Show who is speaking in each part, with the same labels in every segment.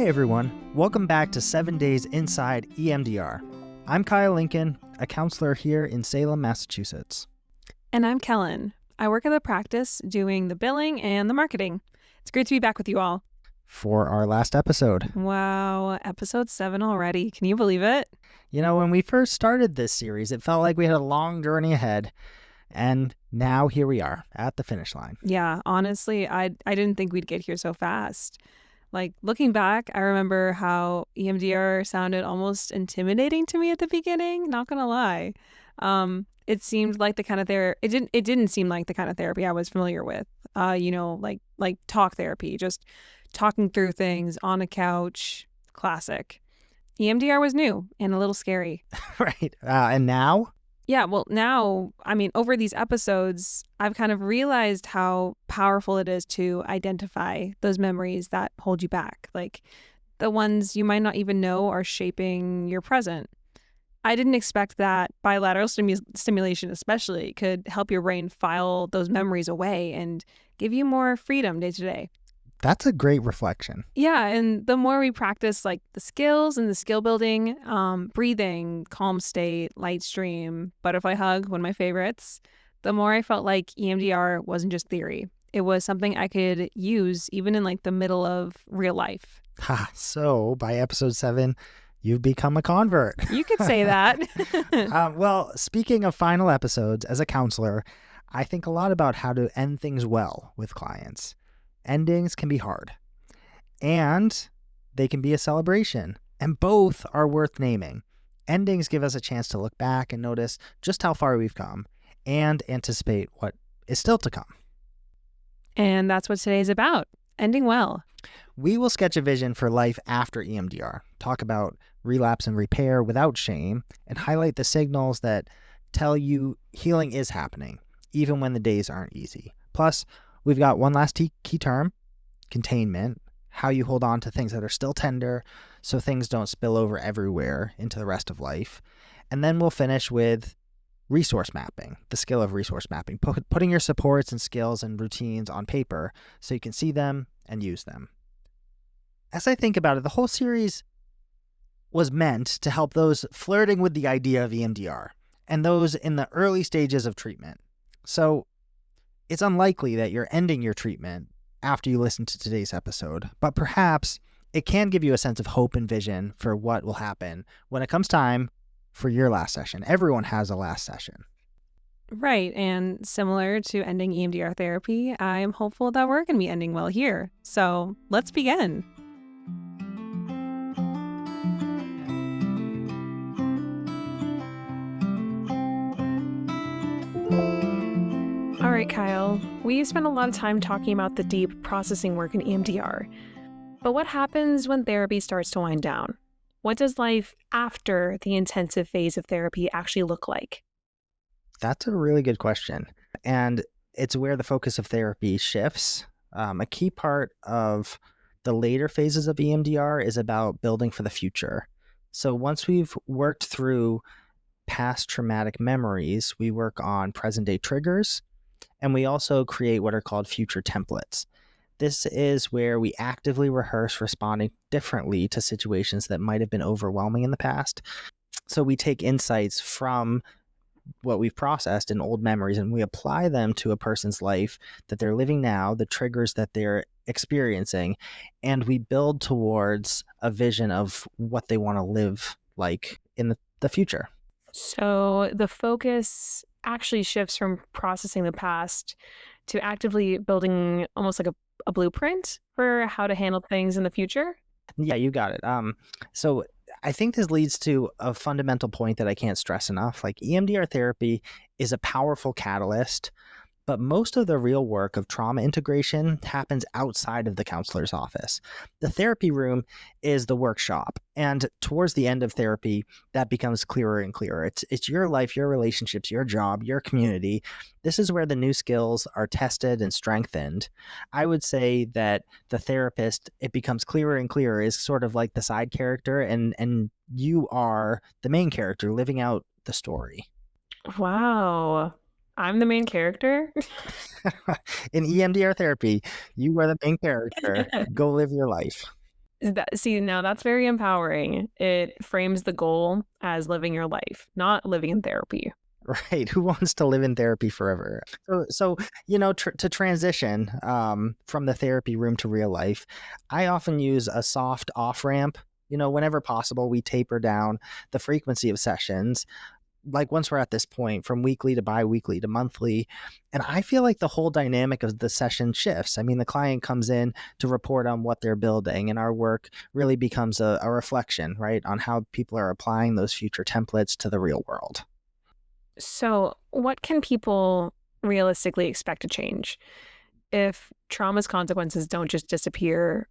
Speaker 1: Hi everyone, welcome back to 7 Days Inside EMDR. I'm Kyle Lincoln, a counselor here in Salem, Massachusetts.
Speaker 2: And I'm Kellyn. I work at the practice doing the billing and the marketing. It's great to be back with you all.
Speaker 1: For our last episode.
Speaker 2: Wow, episode 7 already. Can you believe it?
Speaker 1: You know, when we first started this series, it felt like we had a long journey ahead. And now here we are at the finish line.
Speaker 2: Yeah, honestly, I didn't think we'd get here so fast. Like, looking back, I remember how EMDR sounded almost intimidating to me at the beginning, not gonna lie. It seemed like the kind of it didn't seem like the kind of therapy I was familiar with. Like talk therapy, just talking through things on a couch, classic. EMDR was new and a little scary.
Speaker 1: Right. And now?
Speaker 2: Yeah, well, now, over these episodes, I've kind of realized how powerful it is to identify those memories that hold you back, like the ones you might not even know are shaping your present. I didn't expect that bilateral stimulation especially could help your brain file those memories away and give you more freedom day to day.
Speaker 1: That's a great reflection.
Speaker 2: Yeah, and the more we practice like the skills and the skill building, breathing, calm state, light stream, butterfly hug, one of my favorites, the more I felt like EMDR wasn't just theory. It was something I could use even in like the middle of real life.
Speaker 1: So by episode 7, you've become a convert.
Speaker 2: You could say that.
Speaker 1: Well, speaking of final episodes, as a counselor, I think a lot about how to end things well with clients. Endings can be hard, and they can be a celebration, and both are worth naming. Endings give us a chance to look back and notice just how far we've come and anticipate what is still to come.
Speaker 2: And that's what today's about, ending well.
Speaker 1: We will sketch a vision for life after EMDR, talk about relapse and repair without shame, and highlight the signals that tell you healing is happening, even when the days aren't easy. Plus, we've got one last key term, containment, how you hold on to things that are still tender so things don't spill over everywhere into the rest of life. And then we'll finish with resource mapping, the skill of resource mapping, putting your supports and skills and routines on paper so you can see them and use them. As I think about it, the whole series was meant to help those flirting with the idea of EMDR and those in the early stages of treatment. So it's unlikely that you're ending your treatment after you listen to today's episode, but perhaps it can give you a sense of hope and vision for what will happen when it comes time for your last session. Everyone has a last session.
Speaker 2: Right, and similar to ending EMDR therapy, I am hopeful that we're going to be ending well here. So let's begin. All right, Kyle, we spent a lot of time talking about the deep processing work in EMDR. But what happens when therapy starts to wind down? What does life after the intensive phase of therapy actually look like?
Speaker 1: That's a really good question. And it's where the focus of therapy shifts. A key part of the later phases of EMDR is about building for the future. So once we've worked through past traumatic memories, we work on present day triggers, and we also create what are called future templates. This is where we actively rehearse responding differently to situations that might have been overwhelming in the past. So we take insights from what we've processed in old memories and we apply them to a person's life that they're living now, the triggers that they're experiencing, and we build towards a vision of what they want to live like in the future.
Speaker 2: So the focus actually shifts from processing the past to actively building almost like a blueprint for how to handle things in the future?
Speaker 1: Yeah, you got it. So I think this leads to a fundamental point that I can't stress enough. Like EMDR therapy is a powerful catalyst, but most of the real work of trauma integration happens outside of the counselor's office. The therapy room is the workshop, and towards the end of therapy, that becomes clearer and clearer. It's your life, your relationships, your job, your community. This is where the new skills are tested and strengthened. I would say that the therapist, it becomes clearer and clearer, is sort of like the side character, and you are the main character living out the story.
Speaker 2: Wow. I'm the main character?
Speaker 1: In EMDR therapy, you are the main character. Go live your life.
Speaker 2: See, now that's very empowering. It frames the goal as living your life, not living in therapy.
Speaker 1: Right. Who wants to live in therapy forever? So to transition from the therapy room to real life, I often use a soft off ramp. Whenever possible, we taper down the frequency of sessions. Like once we're at this point, from weekly to bi-weekly to monthly. And I feel like the whole dynamic of the session shifts. I mean, the client comes in to report on what they're building, and our work really becomes a reflection, right, on how people are applying those future templates to the real world.
Speaker 2: So, what can people realistically expect to change? If trauma's consequences don't just disappear,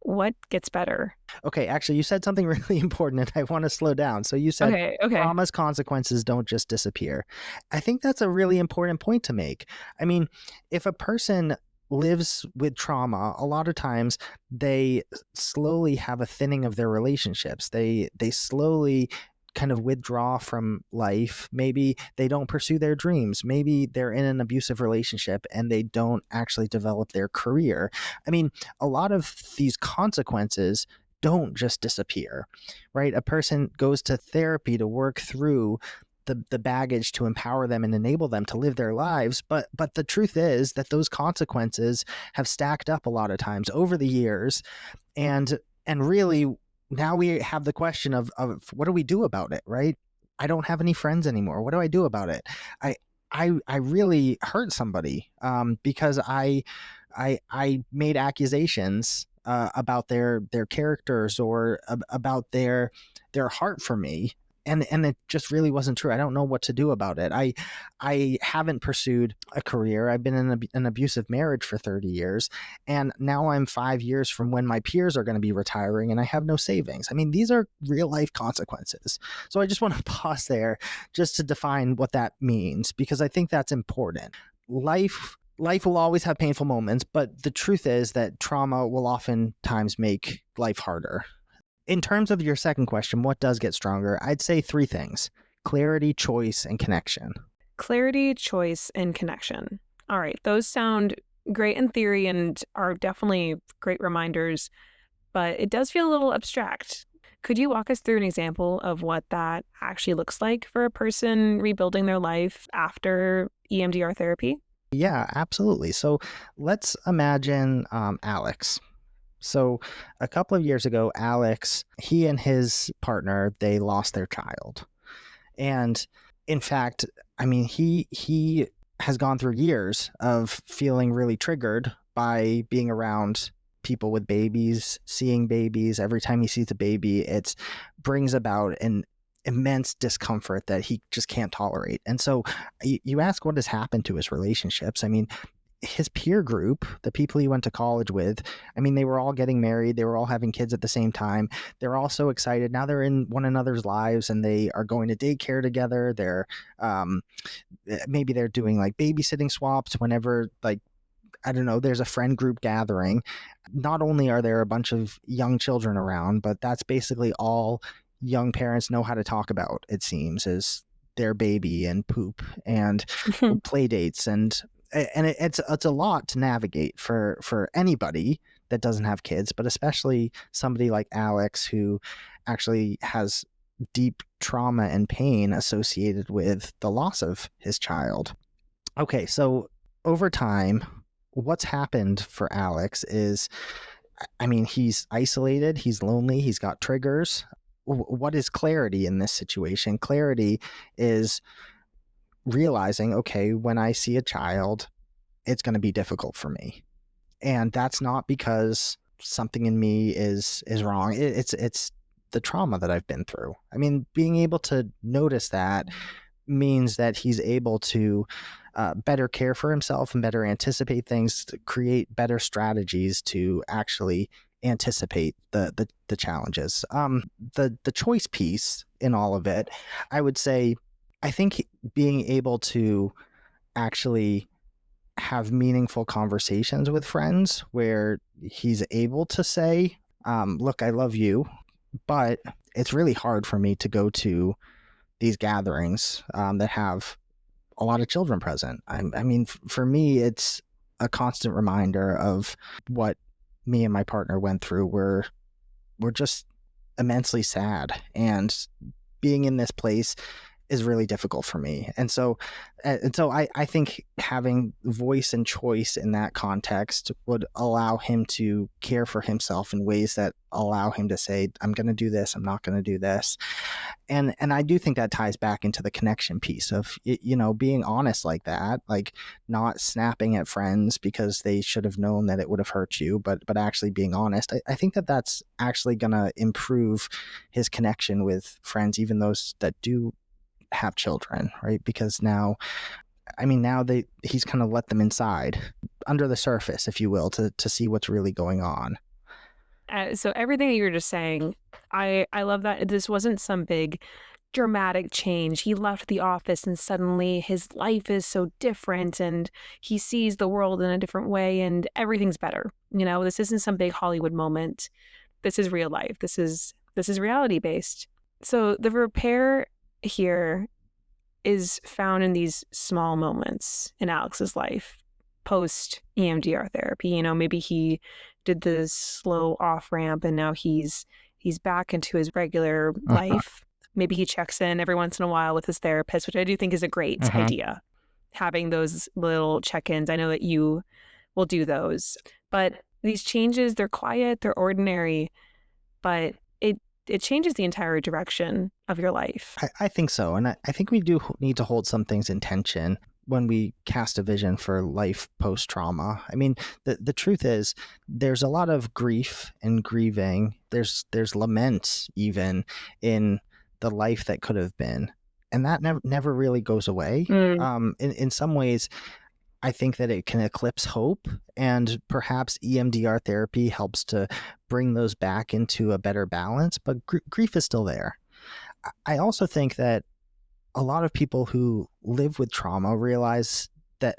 Speaker 2: what gets better?
Speaker 1: Okay, actually, you said something really important, and I want to slow down. So you said
Speaker 2: Okay.
Speaker 1: trauma's consequences don't just disappear. I think that's a really important point to make. I mean, if a person lives with trauma, a lot of times they slowly have a thinning of their relationships. They slowly kind of withdraw from life. Maybe they don't pursue their dreams. Maybe they're in an abusive relationship and they don't actually develop their career. I mean, a lot of these consequences don't just disappear, right? A person goes to therapy to work through the baggage to empower them and enable them to live their lives. But the truth is that those consequences have stacked up a lot of times over the years. And really, now we have the question of what do we do about it, right? I don't have any friends anymore. What do I do about it? I really hurt somebody because I made accusations about their characters or about their heart for me. And it just really wasn't true. I don't know what to do about it. I haven't pursued a career. I've been in an abusive marriage for 30 years. And now I'm 5 years from when my peers are going to be retiring and I have no savings. I mean, these are real life consequences. So I just want to pause there just to define what that means, because I think that's important. Life will always have painful moments, but the truth is that trauma will oftentimes make life harder. In terms of your second question, what does get stronger? I'd say 3 things: clarity, choice, and connection.
Speaker 2: Clarity, choice, and connection. All right, those sound great in theory and are definitely great reminders, but it does feel a little abstract. Could you walk us through an example of what that actually looks like for a person rebuilding their life after EMDR therapy?
Speaker 1: Yeah, absolutely. So let's imagine Alex. So a couple of years ago, Alex, he and his partner, they lost their child. And in fact, I mean, he has gone through years of feeling really triggered by being around people with babies, seeing babies. Every time he sees a baby, it brings about an immense discomfort that he just can't tolerate. And so you ask what has happened to his relationships. I mean, his peer group, the people he went to college with, I mean, they were all getting married. They were all having kids at the same time. They're all so excited. Now they're in one another's lives and they are going to daycare together. Maybe they're doing like babysitting swaps whenever, like, I don't know, there's a friend group gathering. Not only are there a bunch of young children around, but that's basically all young parents know how to talk about, it seems, is their baby and poop and play dates and it's a lot to navigate for anybody that doesn't have kids, but especially somebody like Alex who actually has deep trauma and pain associated with the loss of his child. Okay, so over time, what's happened for Alex is, I mean, he's isolated, he's lonely, he's got triggers. What is clarity in this situation? Clarity is realizing, okay, when I see a child, it's going to be difficult for me. And that's not because something in me is wrong. It's the trauma that I've been through. I mean, being able to notice that means that he's able to better care for himself and better anticipate things, to create better strategies to actually anticipate the challenges. The choice piece in all of it, I would say, I think being able to actually have meaningful conversations with friends where he's able to say, look, I love you, but it's really hard for me to go to these gatherings that have a lot of children present. I mean, for me, it's a constant reminder of what me and my partner went through. We're we're just immensely sad. And being in this place is really difficult for me. And so I think having voice and choice in that context would allow him to care for himself in ways that allow him to say, I'm going to do this, I'm not going to do this. And I do think that ties back into the connection piece of, being honest like that, like not snapping at friends because they should have known that it would have hurt you, but actually being honest. I think that that's actually going to improve his connection with friends, even those that do have children, right? Because now he's kind of let them inside under the surface, if you will, to see what's really going on.
Speaker 3: So everything that you were just saying, I love that this wasn't some big dramatic change. He left the office and suddenly his life is so different and he sees the world in a different way and everything's better. This isn't some big Hollywood moment. This is real life. This is reality based. So the repair here is found in these small moments in Alex's life post EMDR therapy. Maybe he did this slow off ramp and now he's back into his regular life. Maybe he checks in every once in a while with his therapist, which I do think is a great idea. Having those little check-ins. I know that you will do those. But these changes, they're quiet, they're ordinary, but it changes the entire direction of your life.
Speaker 1: I think so. And I think we do need to hold some things in tension when we cast a vision for life post-trauma. I mean, the truth is there's a lot of grief and grieving. There's lament even in the life that could have been. And that never really goes away. In some ways, I think that it can eclipse hope, and perhaps EMDR therapy helps to bring those back into a better balance, but grief is still there. I also think that a lot of people who live with trauma realize that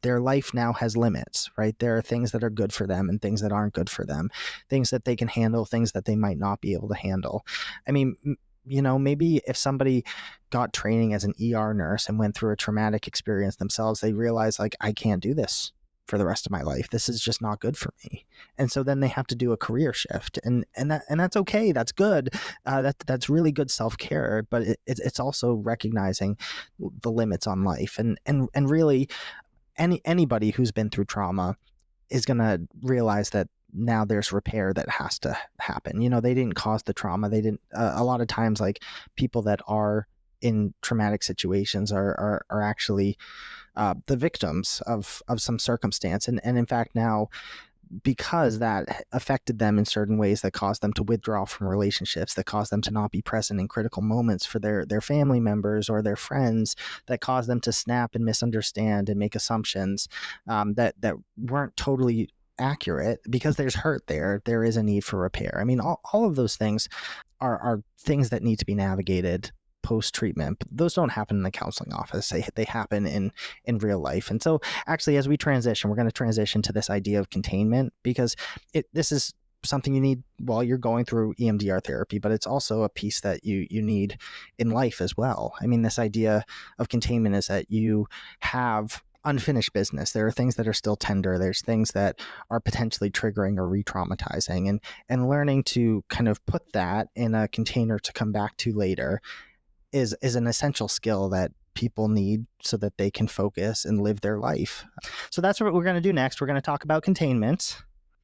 Speaker 1: their life now has limits, right? There are things that are good for them and things that aren't good for them, things that they can handle, things that they might not be able to handle. I mean, maybe if somebody got training as an ER nurse and went through a traumatic experience themselves, they realize, like, I can't do this for the rest of my life. This is just not good for me. And so then they have to do a career shift, and that's okay. That's good. That's really good self-care, but it's also recognizing the limits on life. And really anybody who's been through trauma is going to realize that now there's repair that has to happen. They didn't cause the trauma. They didn't, a lot of times, like, people that are in traumatic situations are actually the victims of some circumstance. And in fact, now, because that affected them in certain ways that caused them to withdraw from relationships, that caused them to not be present in critical moments for their family members or their friends, that caused them to snap and misunderstand and make assumptions that weren't totally accurate, because there's hurt there is a need for repair. I mean, all of those things are things that need to be navigated post-treatment, but those don't happen in the counseling office. They happen in real life. And so actually, as we transition, we're going to transition to this idea of containment, because this is something you need while you're going through EMDR therapy, but it's also a piece that you need in life as well. I mean, this idea of containment is that you have unfinished business. There are things that are still tender. There's things that are potentially triggering or re-traumatizing, and learning to kind of put that in a container to come back to later is an essential skill that people need so that they can focus and live their life. So that's what we're going to do next. We're going to talk about containment.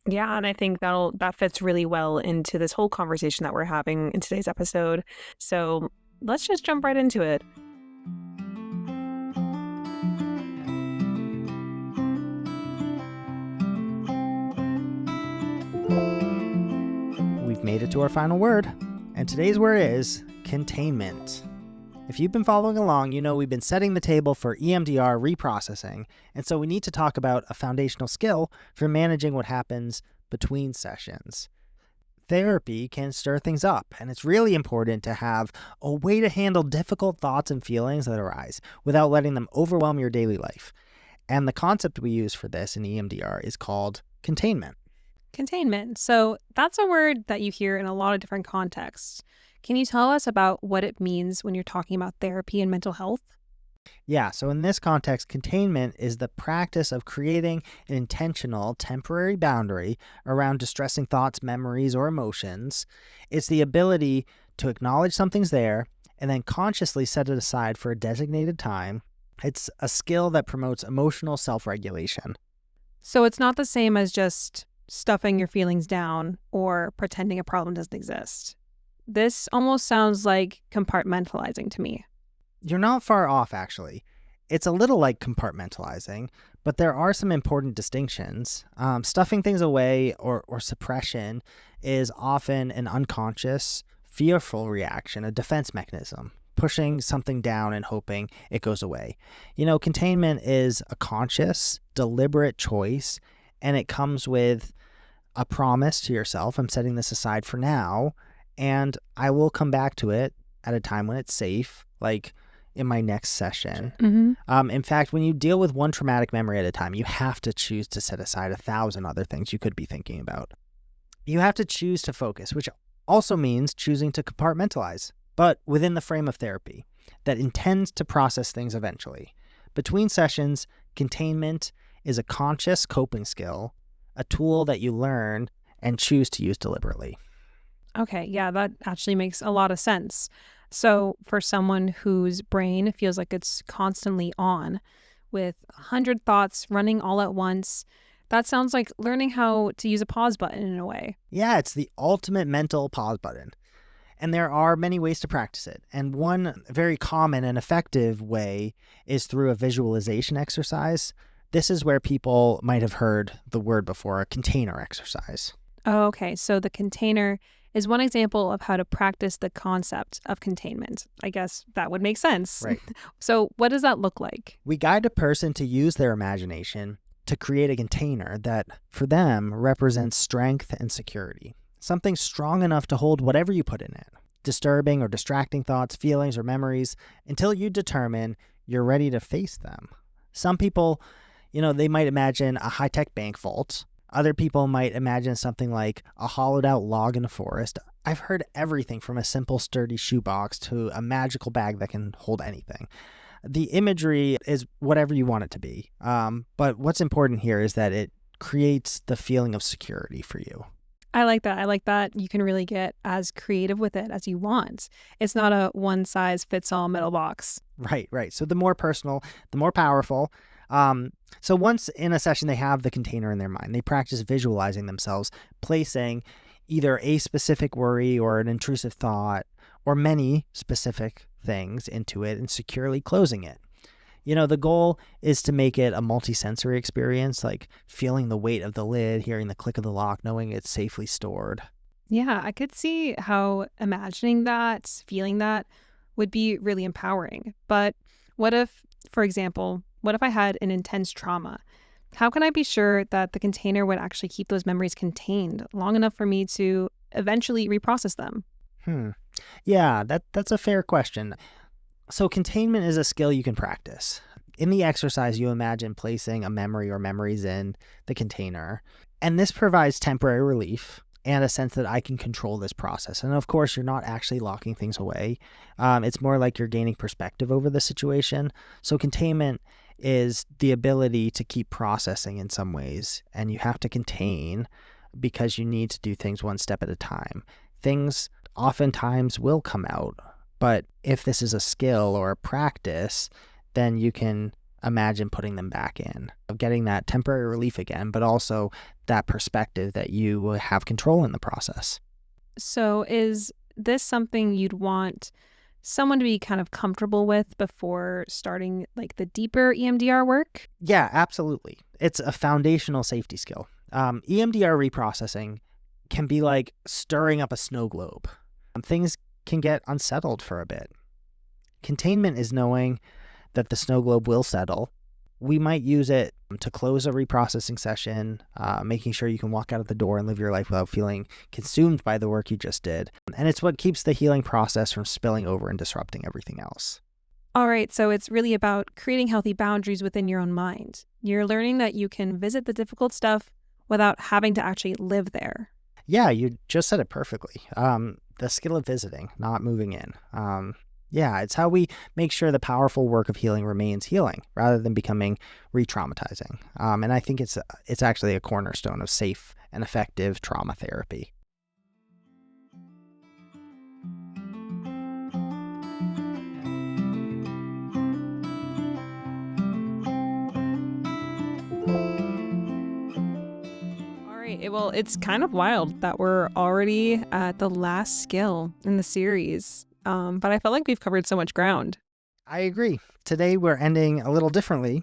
Speaker 3: Yeah, and I think that fits really well into this whole conversation that we're having in today's episode. So let's just jump right into it.
Speaker 1: We've made it to our final word, and today's word is containment. If you've been following along, you know we've been setting the table for EMDR reprocessing, and so we need to talk about a foundational skill for managing what happens between sessions. Therapy can stir things up, and it's really important to have a way to handle difficult thoughts and feelings that arise without letting them overwhelm your daily life. And the concept we use for this in EMDR is called containment.
Speaker 2: Containment. So that's a word that you hear in a lot of different contexts. Can you tell us about what it means when you're talking about therapy and mental health?
Speaker 1: Yeah, so in this context, containment is the practice of creating an intentional, temporary boundary around distressing thoughts, memories, or emotions. It's the ability to acknowledge something's there and then consciously set it aside for a designated time. It's a skill that promotes emotional self-regulation.
Speaker 2: So it's not the same as just stuffing your feelings down or pretending a problem doesn't exist. This almost sounds like compartmentalizing to me.
Speaker 1: You're not far off, actually. It's a little like compartmentalizing, but there are some important distinctions. Stuffing things away or suppression is often an unconscious, fearful reaction, a defense mechanism, pushing something down and hoping it goes away. Containment is a conscious, deliberate choice, and it comes with a promise to yourself. I'm setting this aside for now, and I will come back to it at a time when it's safe, like in my next session. In fact, when you deal with one traumatic memory at a time, you have to choose to set aside 1,000 other things you could be thinking about. You have to choose to focus, which also means choosing to compartmentalize, but within the frame of therapy that intends to process things eventually. Between sessions, containment is a conscious coping skill, a tool that you learn and choose to use deliberately.
Speaker 2: Okay, yeah, that actually makes a lot of sense. So for someone whose brain feels like it's constantly on with 100 thoughts running all at once, that sounds like learning how to use a pause button in a way.
Speaker 1: Yeah, it's the ultimate mental pause button. And there are many ways to practice it. And one very common and effective way is through a visualization exercise. This is where people might have heard the word before, a container exercise.
Speaker 2: Oh, okay, so the container is one example of how to practice the concept of containment. I guess that would make sense.
Speaker 1: Right.
Speaker 2: So what does that look like?
Speaker 1: We guide a person to use their imagination to create a container that, for them, represents strength and security. Something strong enough to hold whatever you put in it. Disturbing or distracting thoughts, feelings, or memories, until you determine you're ready to face them. Some people, they might imagine a high-tech bank vault. Other people might imagine something like a hollowed-out log in a forest. I've heard everything from a simple, sturdy shoebox to a magical bag that can hold anything. The imagery is whatever you want it to be. But what's important here is that it creates the feeling of security for you.
Speaker 2: I like that. I like that you can really get as creative with it as you want. It's not a one-size-fits-all metal box.
Speaker 1: Right. So the more personal, the more powerful. So once in a session they have the container in their mind, they practice visualizing themselves placing either a specific worry or an intrusive thought or many specific things into it and securely closing it. The goal is to make it a multi-sensory experience, like feeling the weight of the lid, hearing the click of the lock, knowing it's safely stored.
Speaker 2: Yeah, I could see how imagining that, feeling that would be really empowering. But what if, for example, I had an intense trauma? How can I be sure that the container would actually keep those memories contained long enough for me to eventually reprocess them?
Speaker 1: Yeah, that's a fair question. So containment is a skill you can practice. In the exercise, you imagine placing a memory or memories in the container, and this provides temporary relief and a sense that I can control this process. And of course, you're not actually locking things away. It's more like you're gaining perspective over the situation. So containment is the ability to keep processing in some ways, and you have to contain because you need to do things one step at a time. Things oftentimes will come out, but if this is a skill or a practice, then you can imagine putting them back in, of getting that temporary relief again, but also that perspective that you will have control in the process.
Speaker 2: So is this something you'd want someone to be kind of comfortable with before starting like the deeper EMDR work?
Speaker 1: Yeah, absolutely. It's a foundational safety skill. EMDR reprocessing can be like stirring up a snow globe. Things can get unsettled for a bit. Containment is knowing that the snow globe will settle. We might use it to close a reprocessing session, making sure you can walk out of the door and live your life without feeling consumed by the work you just did. And it's what keeps the healing process from spilling over and disrupting everything else.
Speaker 2: All right, so it's really about creating healthy boundaries within your own mind. You're learning that you can visit the difficult stuff without having to actually live there.
Speaker 1: Yeah, you just said it perfectly. The skill of visiting, not moving in. Yeah, it's how we make sure the powerful work of healing remains healing rather than becoming re-traumatizing. And I think it's actually a cornerstone of safe and effective trauma therapy.
Speaker 2: All right. Well, it's kind of wild that we're already at the last skill in the series. But I felt like we've covered so much ground.
Speaker 1: I agree. Today we're ending a little differently.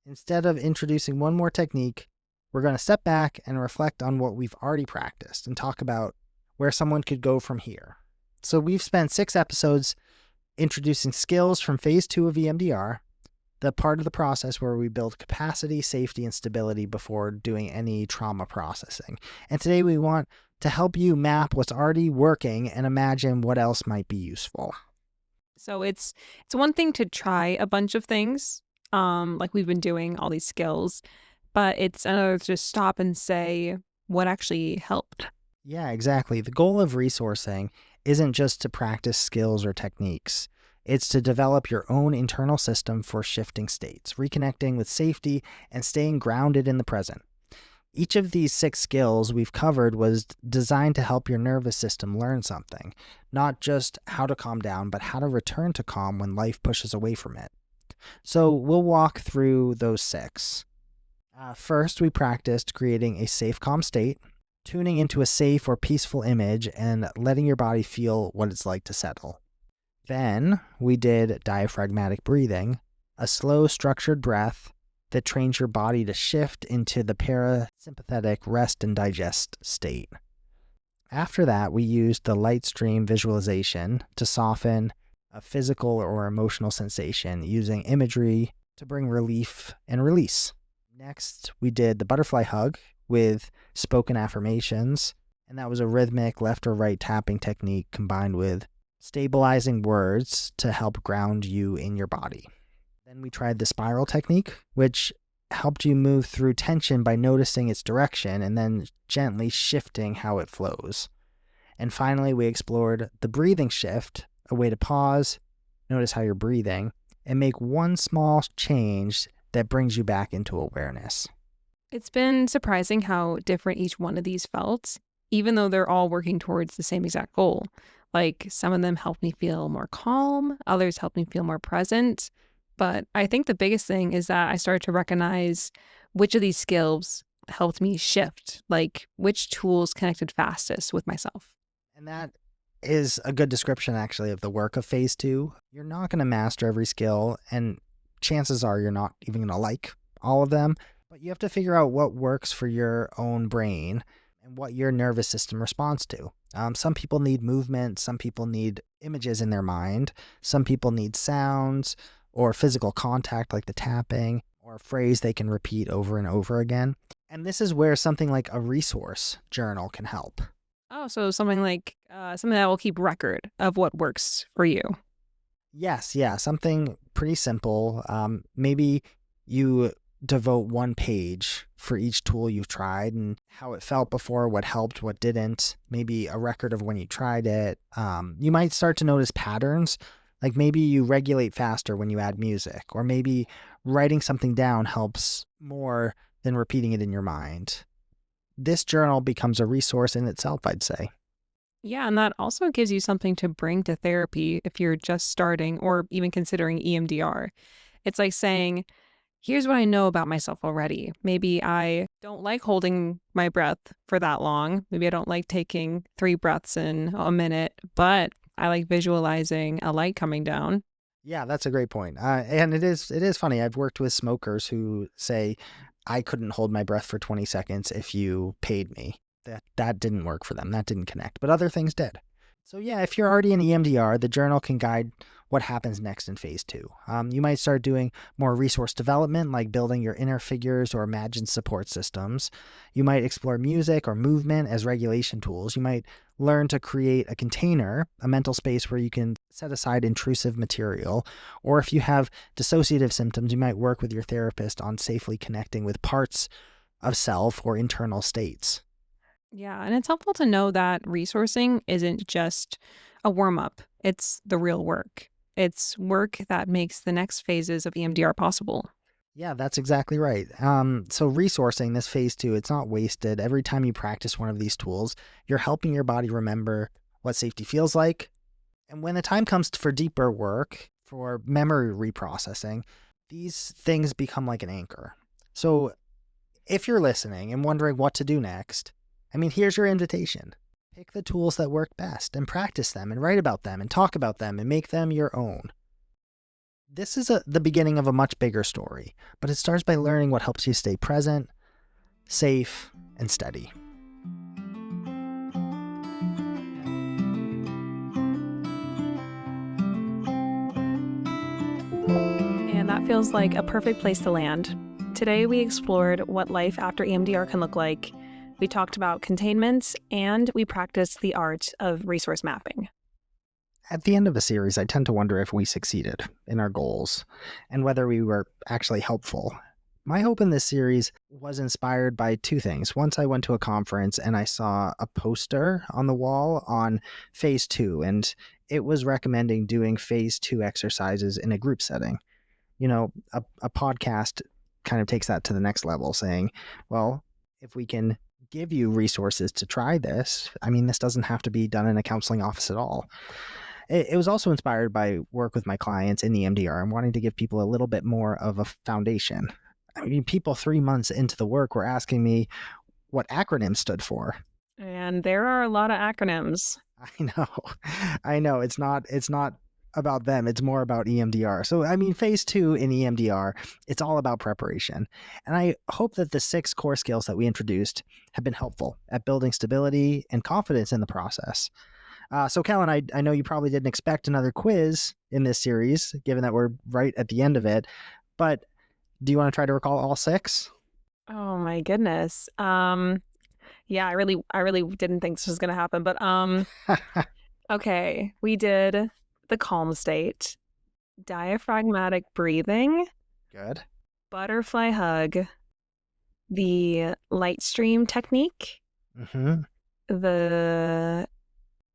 Speaker 1: Instead of introducing one more technique, we're going to step back and reflect on what we've already practiced and talk about where someone could go from here. So we've spent 6 episodes introducing skills from phase 2 of EMDR, the part of the process where we build capacity, safety, and stability before doing any trauma processing. And today we want to help you map what's already working and imagine what else might be useful.
Speaker 2: So it's one thing to try a bunch of things, like we've been doing all these skills, but it's another to stop and say what actually helped.
Speaker 1: Yeah, exactly. The goal of resourcing isn't just to practice skills or techniques. It's to develop your own internal system for shifting states, reconnecting with safety, and staying grounded in the present. Each of these 6 skills we've covered was designed to help your nervous system learn something, not just how to calm down, but how to return to calm when life pushes away from it. So we'll walk through those 6. First, we practiced creating a safe, calm state, tuning into a safe or peaceful image, and letting your body feel what it's like to settle. Then we did diaphragmatic breathing, a slow, structured breath that trains your body to shift into the parasympathetic rest and digest state. After that, we used the light stream visualization to soften a physical or emotional sensation using imagery to bring relief and release. Next, we did the butterfly hug with spoken affirmations, and that was a rhythmic left or right tapping technique combined with stabilizing words to help ground you in your body. Then we tried the spiral technique, which helped you move through tension by noticing its direction and then gently shifting how it flows. And finally, we explored the breathing shift, a way to pause, notice how you're breathing, and make one small change that brings you back into awareness.
Speaker 2: It's been surprising how different each one of these felt, even though they're all working towards the same exact goal. Like some of them helped me feel more calm, others helped me feel more present. But I think the biggest thing is that I started to recognize which of these skills helped me shift, like which tools connected fastest with myself.
Speaker 1: And that is a good description, actually, of the work of phase 2. You're not going to master every skill, and chances are you're not even going to like all of them, but you have to figure out what works for your own brain and what your nervous system responds to. Some people need movement, some people need images in their mind, some people need sounds or physical contact like the tapping, or a phrase they can repeat over and over again. And this is where something like a resource journal can help.
Speaker 2: Oh, so something like something that will keep record of what works for you.
Speaker 1: Yes, yeah, something pretty simple. Maybe you devote 1 page for each tool you've tried and how it felt before, what helped, what didn't, maybe a record of when you tried it. You might start to notice patterns, like maybe you regulate faster when you add music, or maybe writing something down helps more than repeating it in your mind. This journal becomes a resource in itself, I'd say.
Speaker 2: Yeah, and that also gives you something to bring to therapy if you're just starting or even considering EMDR. It's like saying, here's what I know about myself already. Maybe I don't like holding my breath for that long. Maybe I don't like taking 3 breaths in a minute, but I like visualizing a light coming down.
Speaker 1: Yeah, that's a great point. And it is funny. I've worked with smokers who say, I couldn't hold my breath for 20 seconds if you paid me. That didn't work for them. That didn't connect, but other things did. So yeah, if you're already in EMDR, the journal can guide what happens next in phase 2. You might start doing more resource development, like building your inner figures or imagined support systems. You might explore music or movement as regulation tools. You might learn to create a container, a mental space where you can set aside intrusive material. Or if you have dissociative symptoms, you might work with your therapist on safely connecting with parts of self or internal states.
Speaker 2: Yeah, and it's helpful to know that resourcing isn't just a warm up, it's the real work. It's work that makes the next phases of EMDR possible.
Speaker 1: Yeah, that's exactly right. So resourcing this phase 2, it's not wasted. Every time you practice one of these tools, you're helping your body remember what safety feels like. And when the time comes for deeper work, for memory reprocessing, these things become like an anchor. So if you're listening and wondering what to do next, here's your invitation. Pick the tools that work best and practice them and write about them and talk about them and make them your own. This is the beginning of a much bigger story, but it starts by learning what helps you stay present, safe, and steady.
Speaker 3: And that feels like a perfect place to land. Today, we explored what life after EMDR can look like. We talked about containment, and we practiced the art of resource mapping.
Speaker 1: At the end of a series, I tend to wonder if we succeeded in our goals and whether we were actually helpful. My hope in this series was inspired by two things. Once I went to a conference and I saw a poster on the wall on phase 2, and it was recommending doing phase 2 exercises in a group setting. A podcast kind of takes that to the next level, saying, well, if we can give you resources to try this, this doesn't have to be done in a counseling office at all. It was also inspired by work with my clients in EMDR and wanting to give people a little bit more of a foundation. People 3 months into the work were asking me what acronyms stood for.
Speaker 3: And there are a lot of acronyms.
Speaker 1: I know. It's not about them. It's more about EMDR. So, phase 2 in EMDR, it's all about preparation. And I hope that the 6 core skills that we introduced have been helpful at building stability and confidence in the process. So, Kellyn, I know you probably didn't expect another quiz in this series, given that we're right at the end of it. But do you want to try to recall all 6?
Speaker 3: Oh my goodness. Yeah, I really didn't think this was going to happen. But okay, we did the calm state, diaphragmatic breathing,
Speaker 1: good,
Speaker 3: butterfly hug, the light stream technique, the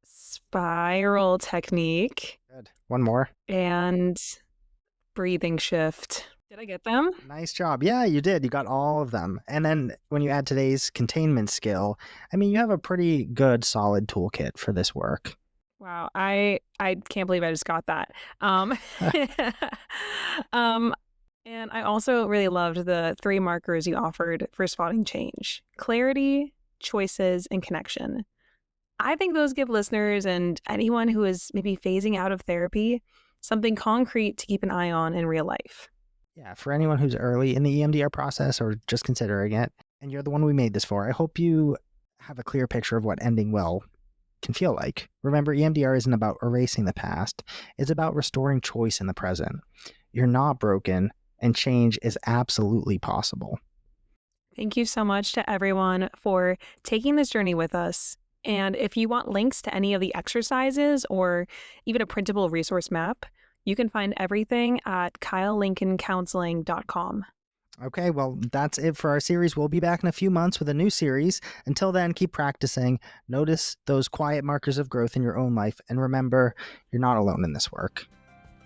Speaker 3: spiral technique.
Speaker 1: Good. One more.
Speaker 3: And breathing shift. Did I get them?
Speaker 1: Nice job. Yeah, you did. You got all of them. And then when you add today's containment skill, you have a pretty good, solid toolkit for this work.
Speaker 3: Wow. I can't believe I just got that. And I also really loved the 3 markers you offered for spotting change: clarity, choices, and connection. I think those give listeners and anyone who is maybe phasing out of therapy something concrete to keep an eye on in real life.
Speaker 1: Yeah, for anyone who's early in the EMDR process or just considering it, and you're the one we made this for, I hope you have a clear picture of what ending well can feel like. Remember, EMDR isn't about erasing the past. It's about restoring choice in the present. You're not broken, and change is absolutely possible.
Speaker 3: Thank you so much to everyone for taking this journey with us. And if you want links to any of the exercises or even a printable resource map, you can find everything at KyleLincolnCounseling.com.
Speaker 1: Okay, well, that's it for our series. We'll be back in a few months with a new series. Until then, keep practicing. Notice those quiet markers of growth in your own life. And remember, you're not alone in this work.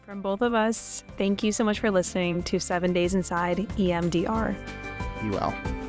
Speaker 3: From both of us, thank you so much for listening to 7 Days Inside EMDR.
Speaker 1: Be well.